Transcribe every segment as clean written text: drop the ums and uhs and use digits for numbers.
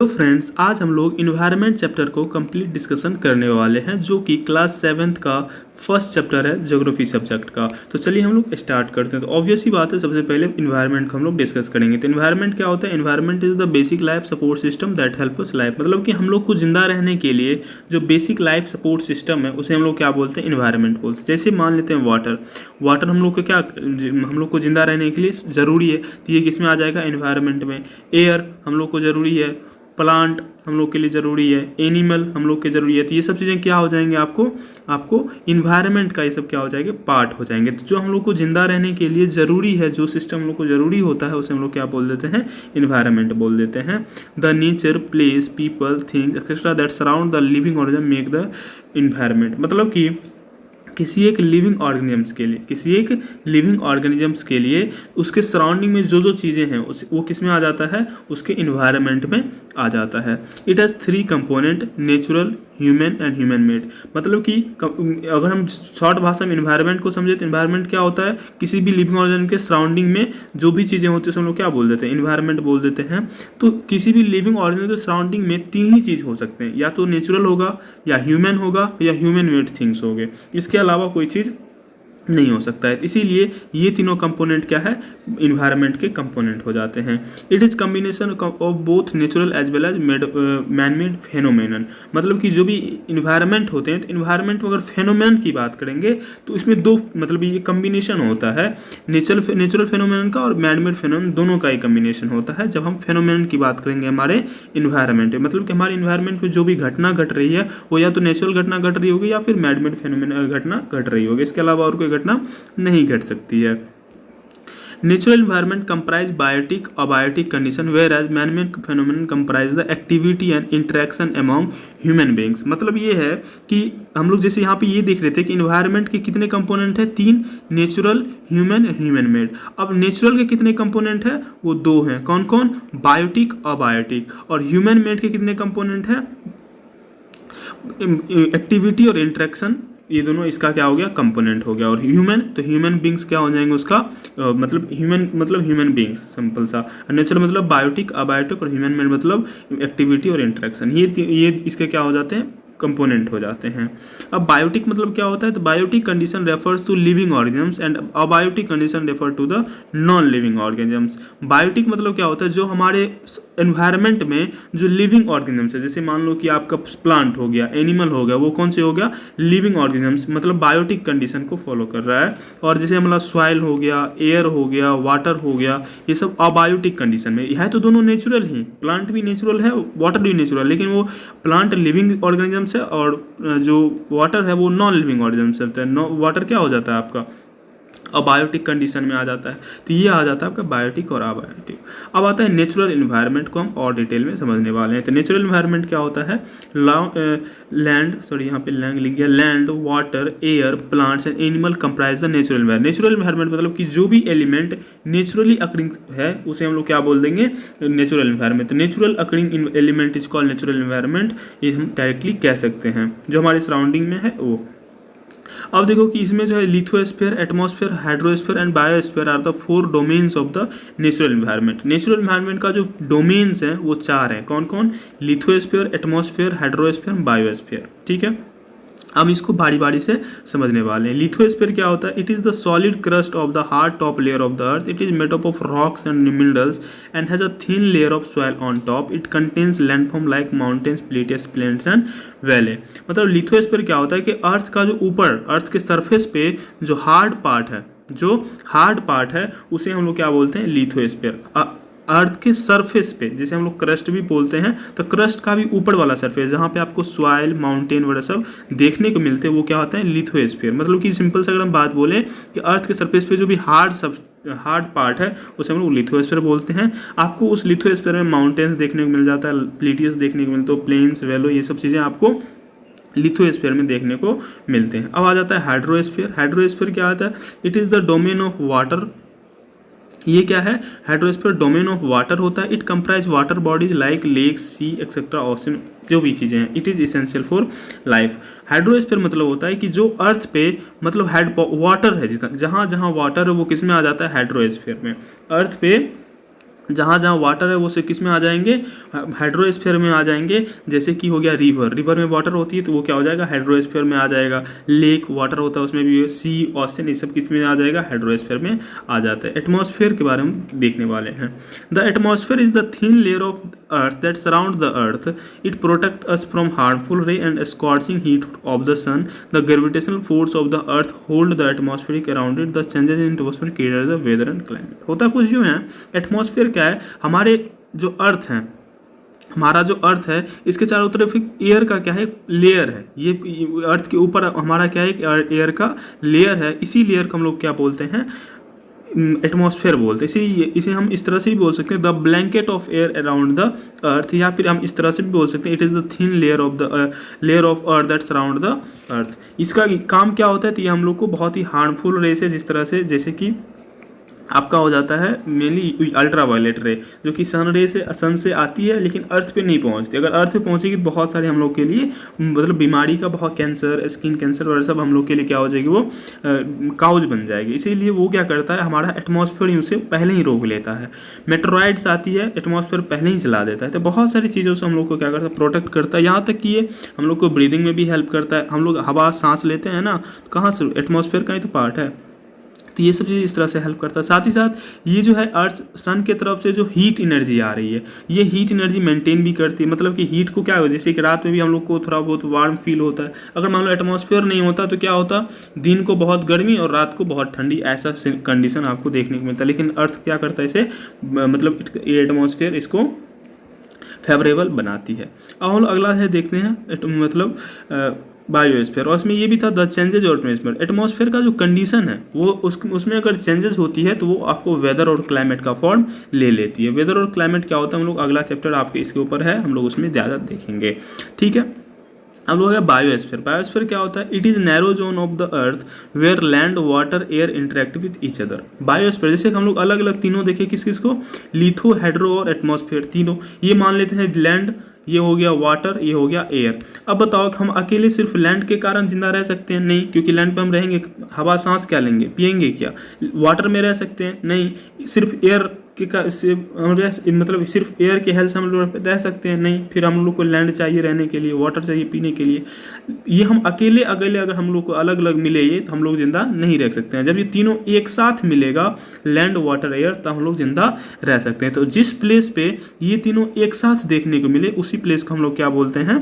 तो फ्रेंड्स, आज हम लोग इन्वायरमेंट चैप्टर को कंप्लीट डिस्कशन करने वाले हैं, जो कि क्लास 7th का फर्स्ट चैप्टर है ज्योग्राफी सब्जेक्ट का। तो चलिए हम लोग स्टार्ट करते हैं। तो ऑब्वियस ही बात है, सबसे पहले इन्वायरमेंट को हम लोग डिस्कस करेंगे। तो इन्वायरमेंट क्या होता है? Environment is the basic life support system that help us life. मतलब कि हम लोग को जिंदा रहने के लिए जो बेसिक लाइफ सपोर्ट सिस्टम है उसे हम लोग क्या बोलते हैं? इन्वायरमेंट बोलते हैं। जैसे मान लेते हैं वाटर हम लोग को क्या, हम लोग को जिंदा रहने के लिए ज़रूरी है, तो ये किस में आ जाएगा? इन्वायरमेंट में। एयर हम लोग को ज़रूरी है, प्लांट हम लोग के लिए ज़रूरी है, एनिमल हम लोग के ज़रूरी है। तो ये सब चीज़ें क्या हो जाएंगे? आपको इन्वायरमेंट का ये सब क्या हो जाएंगे? पार्ट हो जाएंगे। तो जो हम लोग को ज़िंदा रहने के लिए ज़रूरी है, जो सिस्टम हम लोग को ज़रूरी होता है, उसे हम लोग क्या बोल देते हैं? इन्वायरमेंट बोल देते हैं। The nature, place, people, things etcetera that surround the living organism make the environment. मतलब कि किसी एक लिविंग ऑर्गेनिजम्स के लिए उसके सराउंडिंग में जो जो चीज़ें हैं वो किस में आ जाता है? उसके इन्वायरमेंट में आ जाता है। It has 3 component, natural, human and human made. मतलब कि अगर हम शॉर्ट भाषा में इन्वायरमेंट को समझे तो इन्वायरमेंट क्या होता है? किसी भी लिविंग ऑर्गेनिज्म के सराउंडिंग में जो भी चीज़ें होती है हम लोग क्या बोल देते हैं? इन्वायरमेंट बोल देते हैं। तो किसी भी लिविंग ऑर्गेनिज्म के सराउंडिंग में 3 ही चीज़ हो सकते हैं, या तो नेचुरल होगा, या ह्यूमन होगा, या ह्यूमन मेड थिंग्स होंगे। इसके अलावा कोई चीज़ नहीं हो सकता है। इसीलिए ये तीनों कंपोनेंट क्या है? इन्वायरमेंट के कंपोनेंट हो जाते हैं। It is combination of both natural as well as man made phenomenon. मतलब कि जो भी इन्वायरमेंट होते हैं, तो इन्वायरमेंट में अगर फेनोमेन की बात करेंगे तो इसमें दो, मतलब ये कम्बिनेशन होता है नेचुरल फेनोमेनन का और मैन मेड फेनोमेनन, दोनों का ही कम्बिनेशन होता है जब हम फेनोमेनन की बात करेंगे हमारे इन्वायरमेंट में। मतलब कि हमारे इन्वायरमेंट में जो भी घटना घट रही है वो या तो नेचुरल घटना घट रही होगी या फिर मैन मेड फेनोमेनन घटना घट रही होगी। इसके अलावा और कोई घटना नहीं घट सकती है। Natural environment comprise biotic, abiotic condition, where as man made phenomenon comprise the activity and interaction among human beings. मतलब ये है कि हम लोग जैसे यहाँ पे ये देख रहे थे कि इन्वायरमेंट के कितने कंपोनेंट है? 3, नेचुरल, ह्यूमन, ह्यूमन मेड। अब नेचुरल के कितने कंपोनेंट है? वो 2 हैं। कौन कौन? Biotic, abiotic. और ह्यूमन मेड के कितने कंपोनेंट है? एक्टिविटी और इंटरेक्शन, ये दोनों इसका क्या हो गया? कंपोनेंट हो गया। और ह्यूमन, तो ह्यूमन बींग्स क्या हो जाएंगे उसका? मतलब ह्यूमन बींग्स, सिंपल सा। नेचुरल मतलब बायोटिक, अबायोटिक, और ह्यूमन में मतलब एक्टिविटी और इंटरेक्शन। ये इसके क्या हो जाते हैं? कंपोनेंट हो जाते हैं। अब बायोटिक मतलब क्या होता है? तो biotic condition refers to living organisms and abiotic condition refer to the non living organisms. Biotic मतलब क्या होता है? जो हमारे एनवायरनमेंट में जो लिविंग ऑर्गेनिजम्स है, जैसे मान लो कि आपका प्लांट हो गया, एनिमल हो गया, वो कौन से हो गया? लिविंग ऑर्गेनिजम्स, मतलब बायोटिक कंडीशन को फॉलो कर रहा है। और जैसे हमारा सॉइल हो गया, एयर हो गया, वाटर हो गया, ये सब अबायोटिक कंडीशन में है। तो दोनों नेचुरल ही, प्लांट भी नेचुरल है, वाटर भी नेचुरल, लेकिन वो प्लांट लिविंग ऑर्गेनिजम्स है और जो वाटर है वो नॉन लिविंग ऑर्गेनिजम्स होता है। वाटर क्या हो जाता है आपका? अबायोटिक कंडीशन में आ जाता है। तो ये आ जाता है आपका बायोटिक और अबायोटिक। अब आता है नेचुरल इन्वायरमेंट को हम और डिटेल में समझने वाले हैं। तो नेचुरल इन्वायरमेंट क्या होता है? लैंड, सॉरी यहाँ पे लैंड लिख गया, land, water, air, plants and animal comprise the natural environment. Natural environment मतलब कि जो भी एलिमेंट नेचुरली अकरिंग है उसे हम लोग क्या बोल देंगे? Natural environment. तो natural occurring element is called natural environment. ये हम डायरेक्टली कह सकते हैं, जो हमारे सराउंडिंग में है वो। अब देखो कि इसमें जो है lithosphere, atmosphere, hydrosphere and biosphere are the 4 domains of the natural environment. Natural environment का जो डोमेन्स हैं वो 4 हैं। कौन कौन? Lithosphere, atmosphere, hydrosphere, biosphere. ठीक है, अब इसको बारी बारी से समझने वाले हैं। लिथोस्फीयर क्या होता है? It is the solid crust of the hard top layer of the earth. It is made up of rocks and minerals and has a thin layer of soil on top. It contains landform like mountains, plateaus, plains and valley. मतलब lithosphere क्या होता है कि अर्थ का जो ऊपर, अर्थ के surface पे जो हार्ड पार्ट है उसे हम लोग क्या बोलते हैं? लिथोस्फीयर। अर्थ के सरफेस पे, जैसे हम लोग क्रस्ट भी बोलते हैं, तो क्रस्ट का भी ऊपर वाला सरफेस जहाँ पे आपको सॉइल, माउंटेन वगैरह सब देखने को मिलते हैं, वो क्या होता है? लिथोस्फीयर। मतलब कि सिंपल से अगर हम बात बोलें कि अर्थ के सरफेस पे जो भी हार्ड पार्ट है उसे हम लोग लिथोस्फीयर बोलते हैं। आपको उस लिथोस्फीयर में माउंटेन्स देखने को मिल जाता है, प्लेटियस देखने को मिलते हैं, प्लेन्स, वैलो, ये सब चीज़ें आपको लिथोस्फीयर में देखने को मिलते हैं। अब आ जाता है हाइड्रोस्फीयर। हाइड्रोस्फीयर क्या आता है? It is the domain of water. ये क्या है? हाइड्रोस्फीयर डोमेन ऑफ वाटर होता है। It comprise water bodies like lake, sea etcetera, ocean, जो भी चीज़ें हैं। It is essential for life. Hydrosphere मतलब होता है कि जो अर्थ पे, मतलब वाटर है, जहाँ जहाँ वाटर है वो किस में आ जाता है? हाइड्रोस्फीयर में। अर्थ पे जहाँ जहाँ वाटर है वो से किस में आ जाएंगे, हाइड्रोस्फीयर में आ जाएंगे। जैसे कि हो गया रिवर, रिवर में वाटर होती है तो वो क्या हो जाएगा, हाइड्रोस्फीयर में आ जाएगा। लेक वाटर होता है उसमें भी, सी ओशन ये सब किस में आ जाएगा, हाइड्रोस्फीयर में आ जाता है। एटमॉस्फेयर के बारे में देखने वाले हैं। The atmosphere is the thin layer of earth that surround the earth, it protect us from harmful ray and scorching heat of the sun, the gravitational force of the earth hold the atmospheric around it, the changes in atmosphere create the weather and climate. होता कुछ यूँ है, atmosphere क्या है, हमारे जो अर्थ हैं, हमारा जो अर्थ है इसके चारों तरफ एक एयर का क्या है, लेयर है। ये अर्थ के ऊपर हमारा क्या है, एयर का लेयर है। इसी लेयर को हम लोग क्या बोलते हैं, एटमॉस्फेयर बोलते हैं। इसे हम इस तरह से भी बोल सकते हैं, the blanket of air around the earth, या फिर हम इस तरह से भी बोल सकते हैं, it is the thin layer of the layer of earth that surround the अर्थ। इसका काम क्या होता है, तो ये हम लोग को बहुत ही हार्मफुल रे से, जिस तरह से जैसे कि आपका हो जाता है मेनली अल्ट्रा वायलेट रे, जो कि सन से आती है लेकिन अर्थ पे नहीं पहुंचती। अगर अर्थ पे पहुंचेगी तो बहुत सारे हम लोग के लिए मतलब बीमारी का, बहुत कैंसर, स्किन कैंसर वगैरह सब हम लोग के लिए क्या हो जाएगी, वो काउज बन जाएगी। इसीलिए वो क्या करता है, हमारा एटमॉस्फेयर उसे पहले ही रोक लेता है। मेटेरॉइड्स आती है, एटमॉस्फेयर पहले ही चला देता है। तो बहुत सारी चीज़ों से हम लोग को क्या करता है, प्रोटेक्ट करता है। यहाँ तक कि ये हम लोग को ब्रीदिंग में भी हेल्प करता है। हम लोग हवा सांस लेते हैं ना, तो कहाँ से, एटमॉस्फेयर का ही तो पार्ट है। तो ये सब चीज़ इस तरह से हेल्प करता है। साथ ही साथ ये जो है अर्थ सन के तरफ से जो हीट एनर्जी आ रही है, ये हीट एनर्जी मेंटेन भी करती है। मतलब कि हीट को क्या हो, जैसे कि रात में भी हम लोग को थोड़ा बहुत वार्म फील होता है। अगर मान लो एटमॉस्फेयर नहीं होता तो क्या होता, दिन को बहुत गर्मी और रात को बहुत ठंडी, ऐसा कंडीशन आपको देखने को मिलता है। लेकिन अर्थ क्या करता है, इसे मतलब एटमॉस्फेयर इसको फेवरेबल बनाती है। अब हम लोग अगला है देखते हैं, मतलब बायोस्फीयर, और उसमें ये भी था द चेंजेज और एटमॉस्फेयर। एटमॉस्फेयर का जो कंडीशन है वो उसमें अगर चेंजेस होती है तो वो आपको वेदर और क्लाइमेट का फॉर्म ले लेती है। वेदर और क्लाइमेट क्या होता है, हम लोग अगला चैप्टर आपके इसके ऊपर है, हम लोग उसमें ज़्यादा देखेंगे। ठीक है, अब लोग है बायोस्फीयर। बायोस्फीयर क्या होता है, it is narrow zone of the earth where land water air interact with each other. Biosphere जैसे हम लोग अलग अलग तीनों देखे, किस किस को, लिथो, हाइड्रो और एटमॉस्फेयर तीनों। ये मान लेते हैं लैंड, ये हो गया वाटर, ये हो गया एयर। अब बताओ कि हम अकेले सिर्फ लैंड के कारण जिंदा रह सकते हैं? नहीं, क्योंकि लैंड पे हम रहेंगे, हवा सांस क्या लेंगे, पिएंगे क्या? वाटर में रह सकते हैं? नहीं, सिर्फ एयर के मतलब सिर्फ एयर के हेल्प से हम लोग रह सकते हैं? नहीं, फिर हम लोग को लैंड चाहिए रहने के लिए, वाटर चाहिए पीने के लिए। ये हम अकेले अगर हम लोग को अलग अलग मिले ये, तो हम लोग जिंदा नहीं रह सकते हैं। जब ये तीनों एक साथ मिलेगा, लैंड वाटर एयर, तब हम लोग जिंदा रह सकते हैं। तो जिस प्लेस पे ये तीनों एक साथ देखने को मिले, उसी प्लेस को हम लोग क्या बोलते हैं,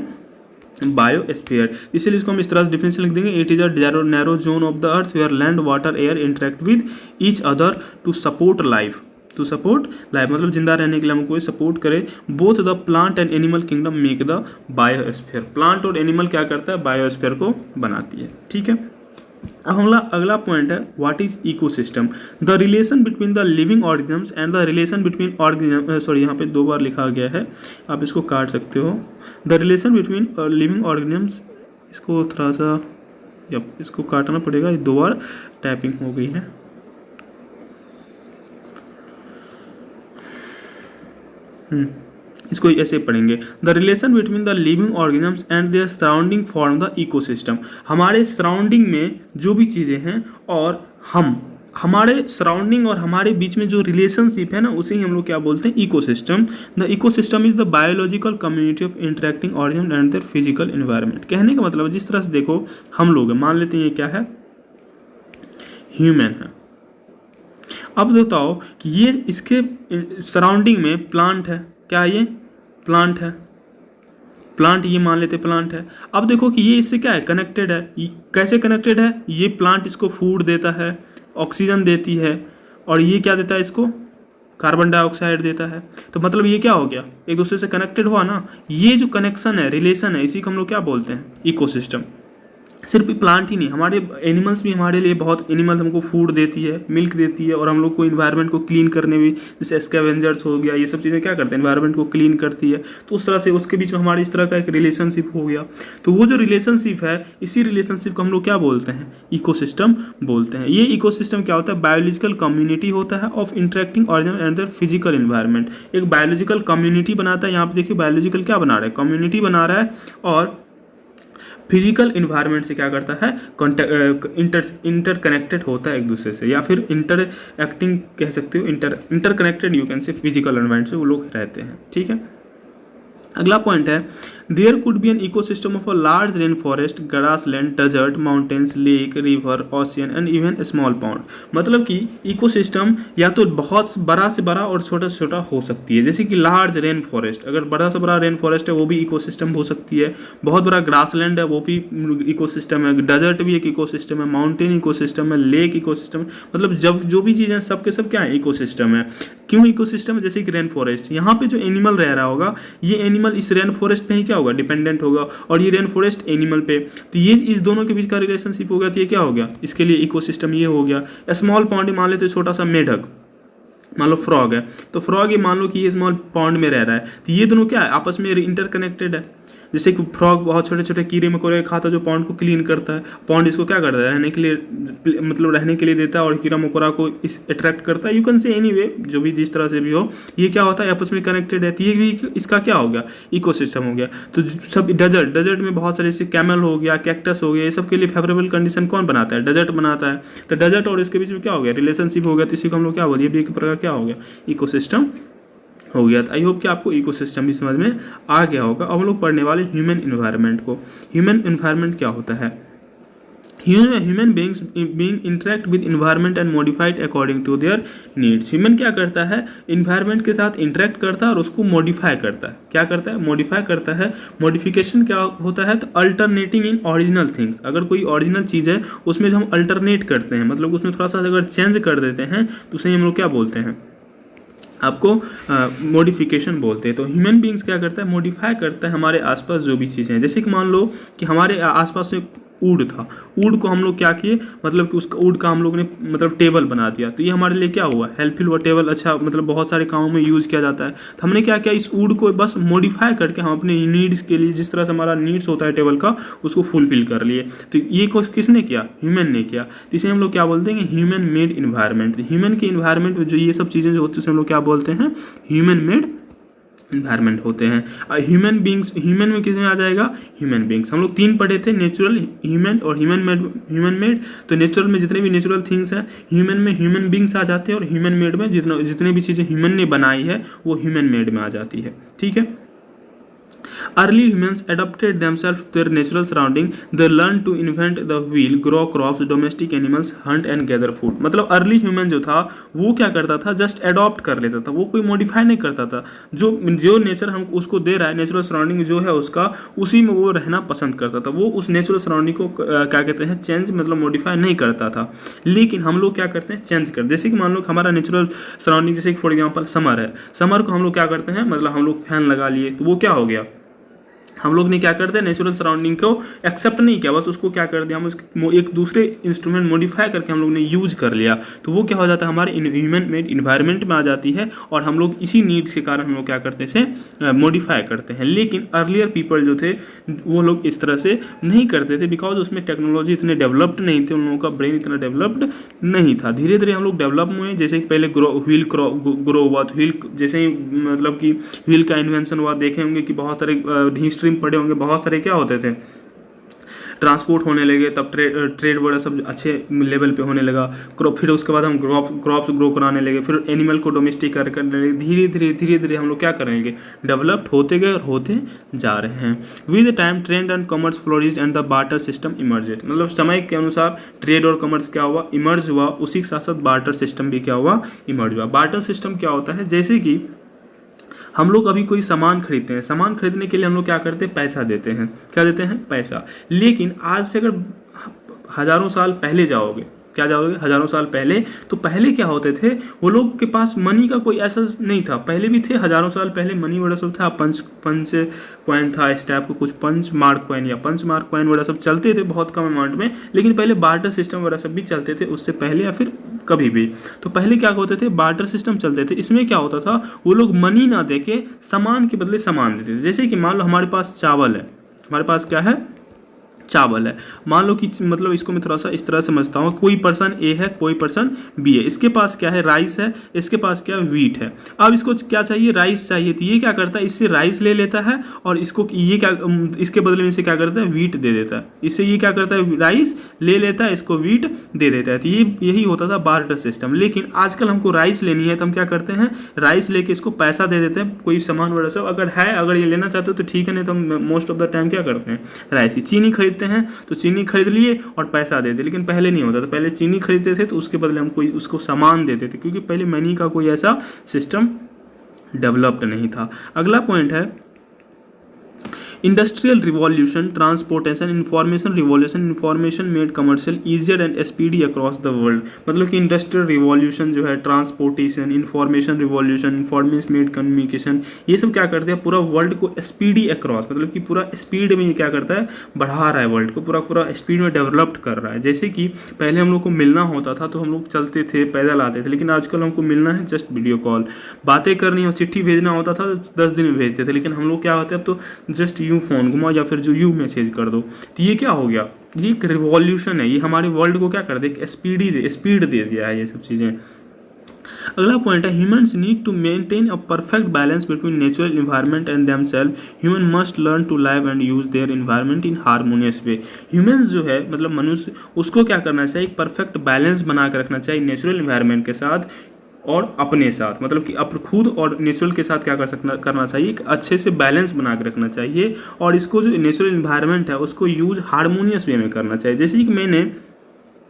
बायोस्फीयर। इसलिए इसको हम इस तरह से डिफरेंशियल लिख देंगे, it is a narrow zone of the earth where land water air interact with each other to support life. To support life मतलब जिंदा रहने के लिए हमको सपोर्ट करे। Both the plant and animal kingdom make the biosphere. Plant और animal क्या करता है, बायोस्फीयर को बनाती है। ठीक है, अब हमारा अगला पॉइंट है, what is ecosystem. The relation between the living organisms and the relation between organism, sorry यहाँ पे 2 बार लिखा गया है, आप इसको काट सकते हो। The relation between living organisms, इसको थोड़ा सा इसको काटना पड़ेगा, 2 बार टाइपिंग हो गई है। इसको ऐसे पढ़ेंगे, the relation between the living organisms and their surrounding form the ecosystem. हमारे सराउंडिंग में जो भी चीज़ें हैं और हमारे सराउंडिंग और हमारे बीच में जो रिलेशनशिप है ना, उसे ही हम लोग क्या बोलते हैं, ecosystem. The ecosystem is the biological community of interacting organism and their physical environment. कहने का मतलब जिस तरह से देखो, हम लोग मान लेते हैं ये क्या है, ह्यूमन है। अब बताओ कि ये इसके सराउंडिंग में प्लांट है, क्या ये प्लांट है, प्लांट ये मान लेते प्लांट है। अब देखो कि ये इससे क्या है, कनेक्टेड है। कैसे कनेक्टेड है, ये प्लांट इसको फूड देता है, ऑक्सीजन देती है, और ये क्या देता है इसको, कार्बन डाइऑक्साइड देता है। तो मतलब ये क्या हो गया, एक दूसरे से कनेक्टेड हुआ ना। ये जो कनेक्शन है, रिलेशन है, इसी को हम लोग क्या बोलते हैं, इकोसिस्टम। सिर्फ प्लांट ही नहीं, हमारे एनिमल्स भी हमारे लिए बहुत, एनिमल्स हमको फूड देती है, मिल्क देती है, और हम लोग को इन्वायरमेंट को क्लीन करने में, जैसे स्कैवेंजर्स हो गया, ये सब चीज़ें क्या करते हैं, इन्वायरमेंट को क्लीन करती है। तो उस तरह से उसके बीच में हमारे इस तरह का एक रिलेशनशिप हो गया। तो वो जो रिलेशनशिप है, इसी रिलेशनशिप को हम लोग क्या बोलते हैं, इकोसिस्टम बोलते हैं। ये इकोसिस्टम क्या होता है, बायोलॉजिकल कम्युनिटी होता है of interacting organism and their physical environment. एक बायोलॉजिकल कम्युनिटी बनाता है। यहाँ पे देखिए बायोलॉजिकल क्या बना रहा है, कम्युनिटी बना रहा है, और फिजिकल इन्वायरमेंट से क्या करता है, इंटरकनेक्टेड होता है एक दूसरे से, या फिर इंटर एक्टिंग कह सकते हो, इंटरकनेक्टेड यू कैन से फिजिकल एनवायरमेंट से वो लोग रहते हैं। ठीक है, अगला पॉइंट है there could be an ecosystem of a large rain forest, grassland, desert, mountains, lake, river, ocean and even small pond. मतलब कि इकोसिस्टम या तो बहुत बड़ा से बड़ा और छोटा से छोटा हो सकती है, जैसे कि लार्ज रेन फॉरेस्ट, अगर बड़ा से बड़ा रेन फॉरेस्ट है वो भी इकोसिस्टम हो सकती है, बहुत बड़ा ग्रासलैंड है वो भी इकोसिस्टम है, डेजर्ट भी एक इकोसिस्टम है, माउंटेन इकोसिस्टम है, लेक इकोसिस्टम है। मतलब जब जो भी चीज़ें सब के सब क्या है, इकोसिस्टम है। क्यों इकोसिस्टम है? जैसे कि रेन फॉरेस्ट, यहाँ पे जो एनिमल रह रहा होगा ये एनिमल इस रेन फॉरेस्ट पे ही क्या होगा, डिपेंडेंट होगा, और ये रेन फॉरेस्ट एनिमल पे, तो ये इस दोनों के बीच का रिलेशनशिप हो गया, तो ये क्या हो गया, इसके लिए इकोसिस्टम ये हो गया। स्मॉल पॉन्ड मान लेते छोटा सा मेढक, मान लो फ्रॉग है, तो फ्रॉग ये मान लो कि ये स्मॉल पॉन्ड में रह रहा है, तो ये दोनों क्या है, आपस में इंटरकनेक्टेड है। जैसे कि फ्रॉग बहुत छोटे छोटे कीड़े मकोड़े खाता है जो पॉन्ड को क्लीन करता है, पॉन्ड इसको क्या करता है, रहने के लिए, मतलब रहने के लिए देता है, और कीड़ा मकोड़ा को इस अट्रैक्ट करता है। यू कैन से एनीवे, जो भी जिस तरह से भी हो, ये क्या होता है, आपस में कनेक्टेड है, तो ये भी इसका क्या हो गया, इकोसिस्टम हो गया। तो सब डेजर्ट में बहुत सारे जैसे कैमल हो गया, कैक्टस हो गया, ये सब के लिए फेवरेबल कंडीशन कौन बनाता है, डेजर्ट बनाता है। तो डेजर्ट और इसके बीच में क्या हो गया, रिलेशनशिप हो गया, तो इसी को हम लोग क्या बोलिए, भी एक प्रकार क्या हो गया, इकोसिस्टम हो गया। आई होप कि आपको इकोसिस्टम भी समझ में आ गया होगा। अब हम लोग पढ़ने वाले ह्यूमन इन्वायरमेंट को। ह्यूमन इन्वायरमेंट क्या होता है, human being interact with environment and modified according to their needs. Human क्या करता है, इन्वायरमेंट के साथ इंटरेक्ट करता है और उसको मॉडिफाई करता है। क्या करता है, मॉडिफाई करता है। मॉडिफिकेशन क्या होता है, तो अल्टरनेटिंग इन ओरिजिनल थिंग्स। अगर कोई ओरिजिनल चीज़ है उसमें जो हम अल्टरनेट करते हैं, मतलब उसमें थोड़ा सा अगर चेंज कर देते हैं, तो उसे हम लोग क्या बोलते हैं, आपको मॉडिफिकेशन बोलते हैं। तो ह्यूमन बीइंग्स क्या करता है, मॉडिफाई करता है हमारे आसपास जो भी चीज़ें हैं। जैसे कि मान लो कि हमारे आसपास में ऊड था, ऊड को हम लोग क्या किए, मतलब कि उसका ऊड का हम लोग ने मतलब टेबल बना दिया, तो ये हमारे लिए क्या हुआ, हेल्पफुल हुआ। टेबल अच्छा मतलब बहुत सारे कामों में यूज़ किया जाता है। तो हमने क्या किया, इस ऊड को बस मॉडिफाई करके हम अपने नीड्स के लिए, जिस तरह से हमारा नीड्स होता है टेबल का, उसको फुलफिल कर लिए। तो ये किसने किया, ह्यूमन ने किया। तो इसे हम लोग क्या बोलते हैं, ह्यूमन मेड इन्वायरमेंट। ह्यूमन के इन्वायरमेंट में जो ये सब चीज़ें जो होती है उसे हम लोग क्या बोलते हैं, ह्यूमन मेड इन्वायरमेंट होते हैं। ह्यूमन बींग्स, ह्यूमन में किस में आ जाएगा, ह्यूमन बींग्स। हम लोग 3 पढ़े थे, नेचुरल, ह्यूमन और ह्यूमन मेड। तो नेचुरल में जितने भी नेचुरल थिंग्स हैं, ह्यूमन में ह्यूमन बींग्स आ जाते हैं, और ह्यूमन मेड में जितने भी चीज़ें ह्यूमन ने बनाई है वो ह्यूमन मेड में आ जाती है। ठीक है। Early humans adapted themselves to their natural surrounding. They learned to invent the wheel, grow crops, domestic animals, hunt and gather food. मतलब अर्ली ह्यूमन जो था वो क्या करता था, जस्ट अडॉप्ट कर लेता था, वो कोई मॉडिफाई नहीं करता था। जो नेचर हम उसको दे रहा है, नेचुरल सराउंडिंग जो है उसका, उसी में वो रहना पसंद करता था। वो उस नेचुरल सराउंडिंग को क्या कहते हैं, चेंज, मतलब मॉडिफाई नहीं करता था। लेकिन हम लोग क्या करते हैं, चेंज कर। जैसे कि मान लो हमारा नेचुरल सराउंडिंग, जैसे कि फॉर एग्जाम्पल समर है, समर को हम लोग क्या करते हैं, मतलब हम लोग फैन लगा लिए, तो वो क्या हो गया, हम लोग ने क्या करते हैं, नेचुरल सराउंडिंग को एक्सेप्ट नहीं किया, बस उसको क्या कर दिया, हम एक दूसरे इंस्ट्रूमेंट मॉडिफाई करके हम लोग ने यूज कर लिया। तो वो क्या हो जाता है, हमारे ह्यूमन मेड इन्वायरमेंट में आ जाती है, और हम लोग इसी नीड्स के कारण हम लोग क्या करते हैं, इसे मॉडिफाई करते हैं। लेकिन अर्लियर पीपल जो थे वो लोग इस तरह से नहीं करते थे, बिकॉज उसमें टेक्नोलॉजी इतने डेवलप्ड नहीं थे, उन लोगों का ब्रेन इतना डेवलप्ड नहीं था। धीरे धीरे हम लोग डेवलप हुए। जैसे कि पहले व्हील ग्रो हुआ, तो व्हील जैसे ही मतलब कि व्हील का इन्वेंशन हुआ, देखे होंगे कि बहुत सारे हिस्ट्री पढ़े होंगे, बहुत सारे क्या होते थे, ट्रांसपोर्ट होने लगे, तब ट्रेड वगैरह सब अच्छे लेवल पे होने लगा। फिर उसके बाद हम क्रॉप्स ग्रो कराने लगे, फिर एनिमल को डोमेस्टिक करने लगे। धीरे धीरे हम लोग क्या करेंगे, डेवलप्ड होते गए और होते जा रहे हैं। With the time trade and commerce flourished and the barter system emerged. मतलब समय के अनुसार ट्रेड और कॉमर्स क्या हुआ, इमर्ज हुआ। उसी के साथ साथ बार्टर सिस्टम भी क्या हुआ, इमर्ज हुआ। बार्टर सिस्टम क्या होता है, जैसे कि हम लोग अभी कोई सामान खरीदते हैं, सामान खरीदने के लिए हम लोग क्या करते हैं, पैसा देते हैं। क्या देते हैं, पैसा। लेकिन आज से अगर हज़ारों साल पहले जाओगे, क्या जाओगे, हज़ारों साल पहले, तो पहले क्या होते थे, वो लोग के पास मनी का कोई ऐसा नहीं था। पहले भी थे, हज़ारों साल पहले मनी वगैरह सब था, पंच कॉइन था, इस टाइप को कुछ पंच मार्क कॉइन या पंच मार्क कॉइन वगैरह सब चलते थे बहुत कम अमाउंट में। लेकिन पहले बार्टर सिस्टम वगैरह सब भी चलते थे उससे पहले, या फिर कभी भी। तो पहले क्या होते थे, बार्टर सिस्टम चलते थे। इसमें क्या होता था, वो लोग मनी ना दे के सामान के बदले सामान देते थे। जैसे कि मान लो हमारे पास चावल है, हमारे पास क्या है, चावल है। मान लो कि मतलब इसको मैं थोड़ा सा इस तरह समझता हूँ, कोई पर्सन ए है, कोई पर्सन बी है, इसके पास क्या है, राइस है, इसके पास क्या है, व्हीट है। अब इसको क्या चाहिए, राइस चाहिए, तो ये क्या करता है, इससे राइस ले लेता है और इसको ये क्या इसके बदले में इसे क्या करता है, व्हीट दे देता है। इससे ये क्या करता है, राइस ले लेता है, इसको व्हीट दे देता है। तो ये यही होता था बार्टर सिस्टम। लेकिन आजकल हमको राइस लेनी है तो हम क्या करते हैं, राइस लेके इसको पैसा दे देते हैं, कोई सामान वगैरह सब अगर है, अगर ये लेना चाहते हो तो ठीक है, नहीं तो हम मोस्ट ऑफ द टाइम क्या करते हैं, राइस ही। चीनी खरीदते हैं तो चीनी खरीद लिए और पैसा दे दे, लेकिन पहले नहीं होता था। पहले चीनी खरीदते थे तो उसके बदले हम कोई उसको सामान देते थे, क्योंकि पहले मनी का कोई ऐसा सिस्टम डेवलप्ड नहीं था। अगला पॉइंट है industrial revolution, transportation, information revolution, information made commercial easier and speedy across the world. मतलब कि इंडस्ट्रियल रिवॉल्यूशन जो है, transportation, information revolution, information made communication, ये सब क्या करते हैं, पूरा वर्ल्ड को स्पीडी अक्रॉस, मतलब कि पूरा स्पीड में ये क्या करता है, बढ़ा रहा है, वर्ल्ड को पूरा पूरा स्पीड में डेवलप्ड कर रहा है। जैसे कि पहले हम लोग को मिलना होता था तो हम लोग चलते थे, पैदल आते थे, लेकिन आजकल हमको मिलना है जस्ट वीडियो कॉल, बातें करनी हो, चिट्ठी भेजना होता था 10 दिन में भेजते थे, लेकिन हम लोग क्या होते हैं अब तो जस्ट फ़ोन घुमाओ या फिर जो यू मैसेज कर दो। तो ये क्या हो गया, ये एक रिवॉल्यूशन है, ये हमारे वर्ल्ड को क्या कर दे, स्पीड दे दिया है ये सब चीज़ें। अगला पॉइंट है humans need to maintain a perfect balance between natural environment and themselves. Human must learn to live and use their environment in harmonious way. Humans जो है मतलब मनुष्य, उसको क्या करना चाहिए, एक परफेक्ट बैलेंस बना कर रखना चाहिए नेचुरल इन्वायरमेंट के साथ और अपने साथ, मतलब कि अपने खुद और नेचुरल के साथ क्या करना चाहिए, एक अच्छे से बैलेंस बना के रखना चाहिए। और इसको जो नेचुरल इन्वायरमेंट है उसको यूज हार्मोनियस वे में करना चाहिए। जैसे कि मैंने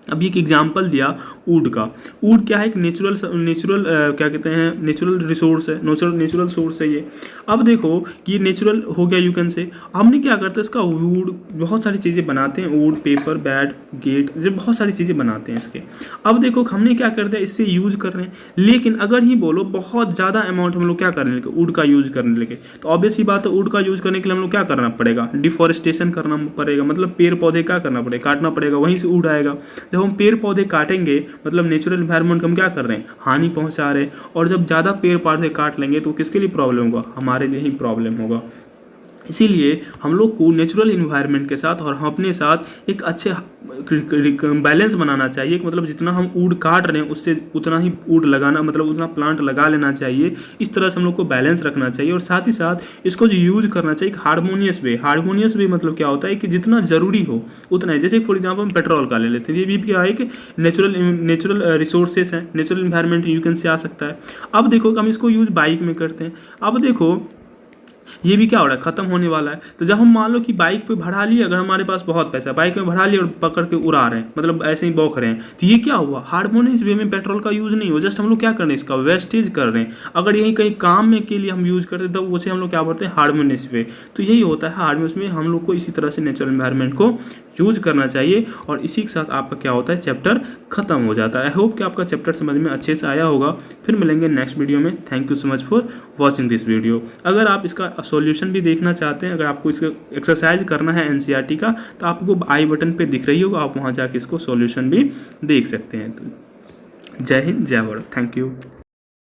अभी एक एग्जांपल दिया वुड का। वुड क्या है, एक नेचुरल क्या कहते हैं, नेचुरल रिसोर्स है, नेचुरल सोर्स है ये। अब देखो कि ये नेचुरल हो गया, यू कैन से। हमने क्या करते हैं, इसका वुड बहुत सारी चीज़ें बनाते हैं, वुड, पेपर, बैट, गेट, जब बहुत सारी चीज़ें बनाते हैं इसके। अब देखो हमने क्या करते हैं, इससे यूज कर रहे हैं, लेकिन अगर ही बोलो बहुत ज़्यादा अमाउंट हम लोग क्या करने लगे, वुड का यूज करने लगे, तो ऑब्वियस ही बात है, वुड का यूज करने के लिए हम लोग क्या करना पड़ेगा, डिफॉरेस्टेशन करना पड़ेगा, मतलब पेड़ पौधे क्या करना पड़ेगा, काटना पड़ेगा, वहीं से वुड आएगा। जब हम पेड़ पौधे काटेंगे मतलब नेचुरल एनवायरनमेंट को हम क्या कर रहे हैं, हानि पहुंचा रहे हैं। और जब ज़्यादा पेड़ पौधे काट लेंगे तो किसके लिए प्रॉब्लम होगा, हमारे लिए ही प्रॉब्लम होगा। इसीलिए हम लोग को नेचुरल इन्वायरमेंट के साथ और हम अपने साथ एक अच्छे बैलेंस बनाना चाहिए, मतलब जितना हम वुड काट रहे हैं उससे उतना ही वुड लगाना, मतलब उतना प्लांट लगा लेना चाहिए। इस तरह से हम लोग को बैलेंस रखना चाहिए और साथ ही साथ इसको जो यूज करना चाहिए हार्मोनियस वे। हार्मोनियस वे मतलब क्या होता है कि जितना ज़रूरी हो उतना ही। जैसे फॉर एग्जाम्पल हम पेट्रोल का ले लेते हैं, ये भी क्या है कि नेचुरल रिसोर्सेस हैं, natural environment you can say आ सकता है। अब देखो हम इसको यूज बाइक में करते हैं। अब देखो ये भी क्या हो रहा है, खत्म होने वाला है। तो जब हम मान लो कि बाइक पे भरा लिए, अगर हमारे पास बहुत पैसा है, बाइक में भरा लिए और पकड़ के उड़ा रहे हैं, मतलब ऐसे ही बौख रहे हैं, तो ये क्या हुआ, हार्मोनियस वे में पेट्रोल का यूज़ नहीं हुआ, जस्ट हम लोग क्या कर रहे हैं, इसका वेस्टेज कर रहे हैं। अगर यही कहीं काम में के लिए हम यूज़ करते हैं तो उसे हम लोग क्या बोलते हैं, हार्मोनियस वे। तो यही होता है हार्मोनियस में, हम लोग को इसी तरह से नेचुरल एनवायरनमेंट को यूज करना चाहिए। और इसी के साथ आपका क्या होता है, चैप्टर खत्म हो जाता है। आई होप कि आपका चैप्टर समझ में अच्छे से आया होगा। फिर मिलेंगे नेक्स्ट वीडियो में। Thank you so much for watching this video. अगर आप इसका सॉल्यूशन भी देखना चाहते हैं, अगर आपको इसका एक्सरसाइज करना है एनसीईआरटी का, तो आपको आई बटन पे दिख रही होगा, आप वहाँ जाके इसको सॉल्यूशन भी देख सकते हैं। तो जय हिंद, जय भारत, थैंक यू।